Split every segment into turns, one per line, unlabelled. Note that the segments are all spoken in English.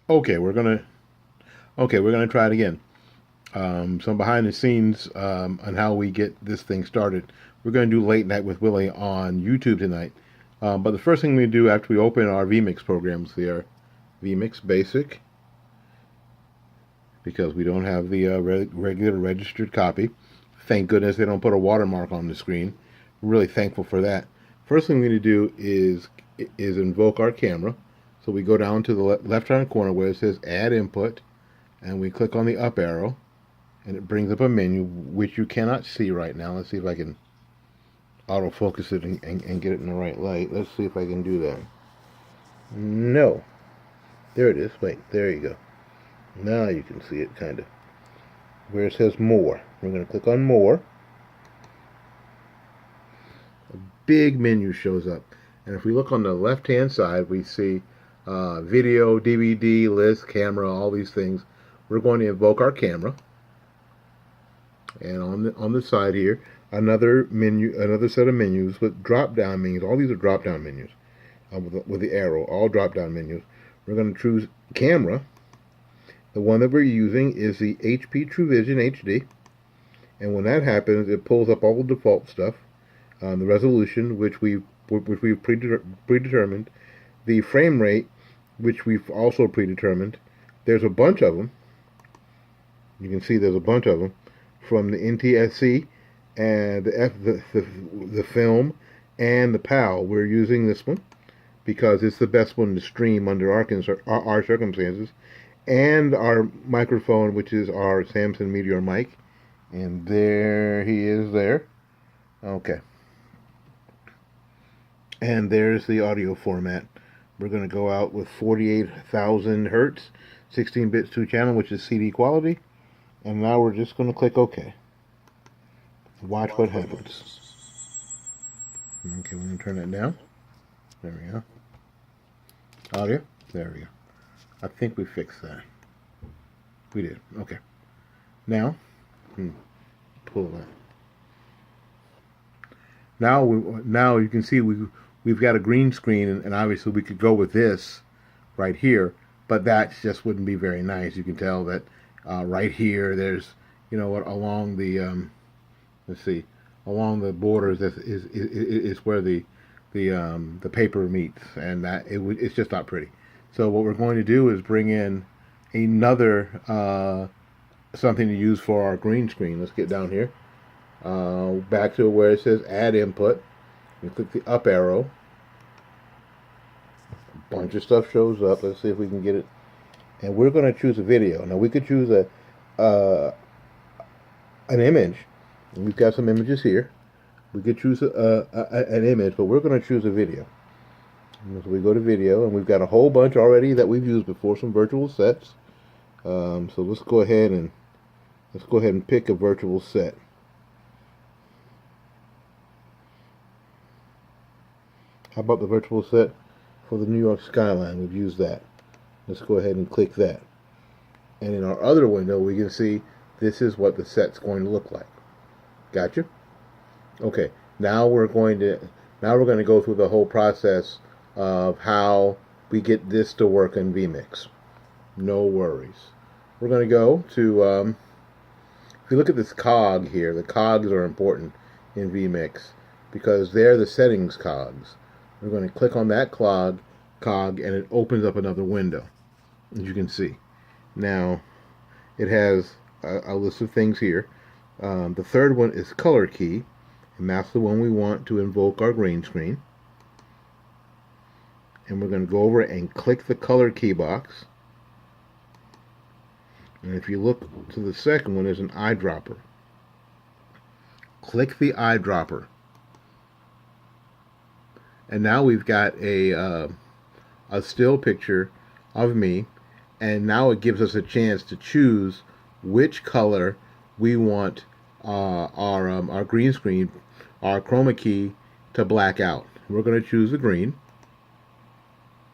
Okay, we're gonna try it again. Some behind the scenes on how we get this thing started. We're gonna do Late Night with Willie on YouTube tonight. But the first thing we do after we open our Vmix programs here, Vmix Basic, because we don't have the regular registered copy. Thank goodness they don't put a watermark on the screen. We're really thankful for that. First thing we need to do is invoke our camera. So we go down to the left-hand corner where it says Add Input, and we click on the up arrow, and it brings up a menu which you cannot see right now. Let's see if I can autofocus it and get it in the right light. Let's see if I can do that. No. There it is. Wait, there you go. Now you can see it, kind of. Where it says More. We're going to click on More. A big menu shows up. And if we look on the left-hand side, we see video, DVD, list, camera, all these things. We're going to invoke our camera. And on the side here, another set of menus with drop-down menus. All these are drop-down menus with the arrow, all drop-down menus. We're going to choose camera. The one that we're using is the HP TrueVision HD. And when that happens, it pulls up all the default stuff. The resolution, which we've predetermined. The frame rate, which we've also predetermined. There's a bunch of them. You can see there's a bunch of them. From the NTSC and the film and the PAL. We're using this one because it's the best one to stream under our circumstances. And our microphone, which is our Samson Meteor mic. And there he is there. Okay. And there's the audio format. We're going to go out with 48,000 hertz, 16 bits 2-channel, which is CD quality. And now we're just going to click OK. Watch what happens. Okay, we're going to turn that down. There we go. Audio. There we go. I think we fixed that. We did. Okay. Now, pull that. Now you can see we've got a green screen, and obviously we could go with this right here, but that just wouldn't be very nice. You can tell that right here, there's along the let's see, along the borders is where the paper meets, and it's just not pretty. So what we're going to do is bring in another something to use for our green screen. Let's get down here. Back to where it says Add Input. You click the up arrow. A bunch of stuff shows up. Let's see if we can get it. And we're going to choose a video. Now we could choose an image. And we've got some images here. We could choose an image, but we're going to choose a video. So we go to video, and we've got a whole bunch already that we've used before, some virtual sets. So let's go ahead and pick a virtual set. How about the virtual set for the New York skyline? We've used that. Let's go ahead and click that. And in our other window, we can see this is what the set's going to look like. Gotcha? Okay. Now we're going to go through the whole process of how we get this to work in Vmix. No worries. We're going to go to, if you look at this cog here, the cogs are important in Vmix because they're the settings cogs. We're going to click on that cog, and it opens up another window, as you can see. Now, it has a list of things here. The third one is color key, and that's the one we want to invoke our green screen. And we're going to go over and click the color key box. And if you look to the second one, there's an eyedropper. Click the eyedropper. And now we've got a still picture of me, and now it gives us a chance to choose which color we want our green screen, our chroma key, to black out. We're going to choose the green.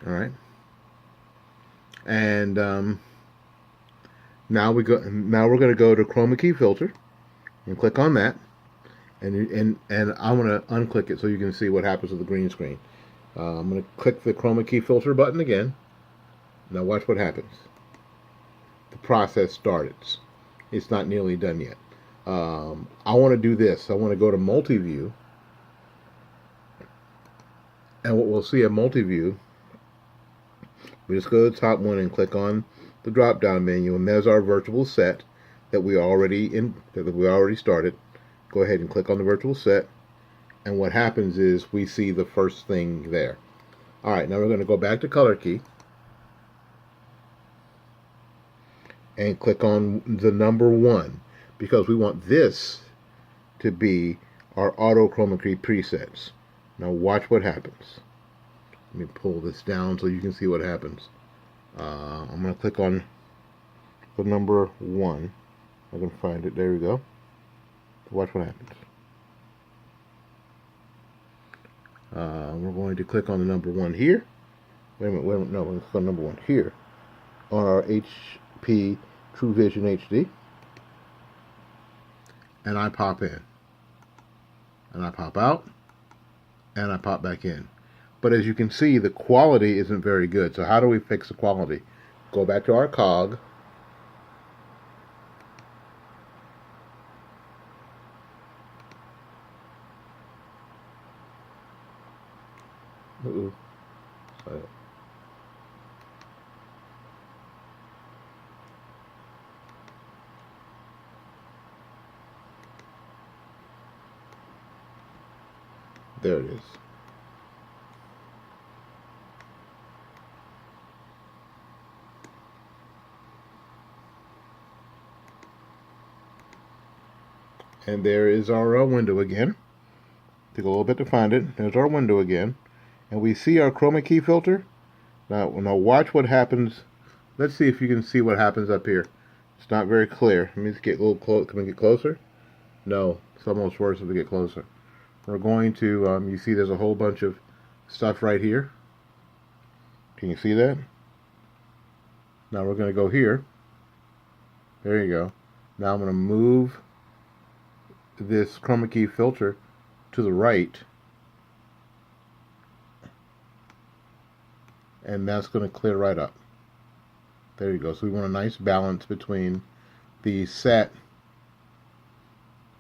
All right. And now we're going to go to chroma key filter and click on that. And I'm going to unclick it so you can see what happens with the green screen. I'm going to click the chroma key filter button again. Now watch what happens. The process starts. It's not nearly done yet. I want to do this. I want to go to multi-view, and what we'll see at multi-view, we just go to the top one and click on the drop-down menu, and there's our virtual set that we already started. Go ahead and click on the virtual set, and what happens is we see the first thing there. All right, now we're going to go back to color key and click on the number 1 because we want this to be our auto chroma key presets. Now watch what happens. Let me pull this down so you can see what happens. I'm going to click on the number 1. I can find it. There we go. Watch what happens. We're going to click on the number 1 here. Wait a minute, no, we're going to click on number 1 here on our HP True Vision HD. And I pop in. And I pop out. And I pop back in. But as you can see, the quality isn't very good. So how do we fix the quality? Go back to our cog. Uh-oh. Sorry. There it is. And there is our window again. Take a little bit to find it. There's our window again. And we see our chroma key filter. Now watch what happens. Let's see if you can see what happens up here. It's not very clear. Let me just get a little close. Can we get closer? No, it's almost worse if we get closer. We're going to, you see there's a whole bunch of stuff right here. Can you see that? Now we're going to go here. There you go. Now I'm going to move this chroma key filter to the right. And that's going to clear right up. There you go. So we want a nice balance between the set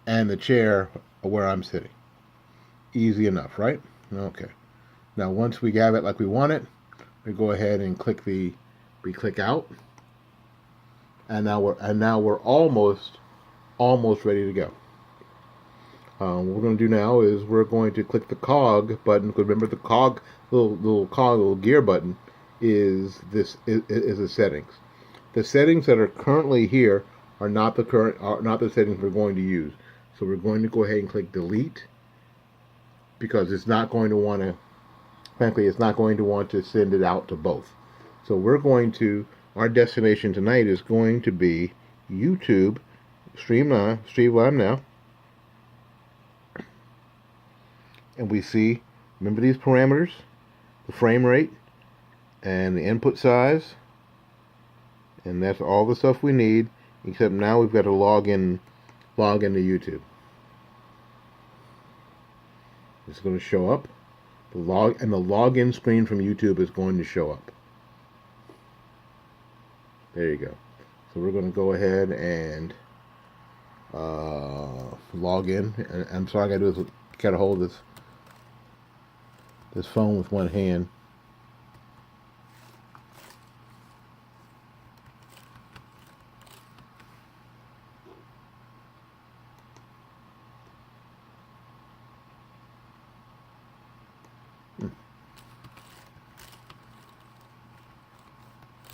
and the chair where I'm sitting. Easy enough, right? Okay. Now once we have it like we want it, we go ahead and click click out. And now we're almost ready to go. What we're going to do now is we're going to click the cog button. Remember the cog, little gear button is the settings. The settings that are currently here are not the settings we're going to use. So we're going to go ahead and click delete because it's not going to want to, frankly, it's not going to want to send it out to both. So we're going to, our destination tonight is going to be YouTube, stream live now. And we see, remember these parameters, the frame rate and the input size, and that's all the stuff we need, except now we've got to log into YouTube. It's going to show up. The login screen from YouTube is going to show up. There you go. So we're going to go ahead and log in. And I'm sorry, I got to hold this phone with one hand.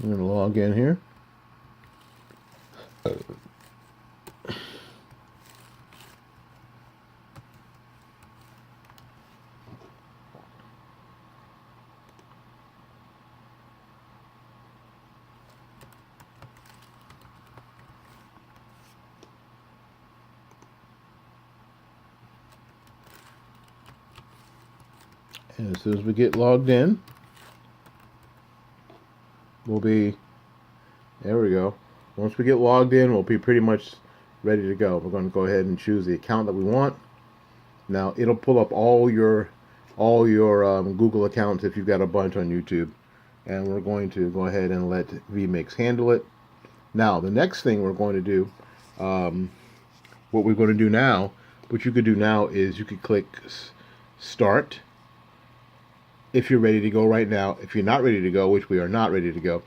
I'm going to log in here. And as soon as we get logged in, there we go. Once we get logged in, we'll be pretty much ready to go. We're going to go ahead and choose the account that we want. Now it'll pull up all your Google accounts if you've got a bunch on YouTube. and we're going to go ahead and let Vmix handle it. Now, the next thing we're going to do, what we're going to do now, what you could do now is you could click Start if you're ready to go right now. If you're not ready to go, which we are not ready to go,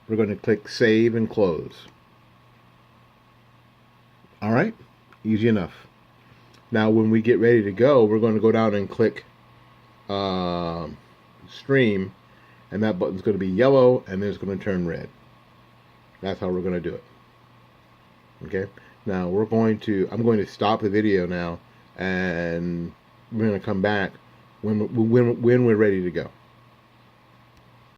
we're going to click Save and Close. All right, easy enough. Now, when we get ready to go, we're going to go down and click Stream, and that button's going to be yellow, and then it's going to turn red. That's how we're going to do it. Okay. Now I'm going to stop the video now, and we're going to come back when we're ready to go.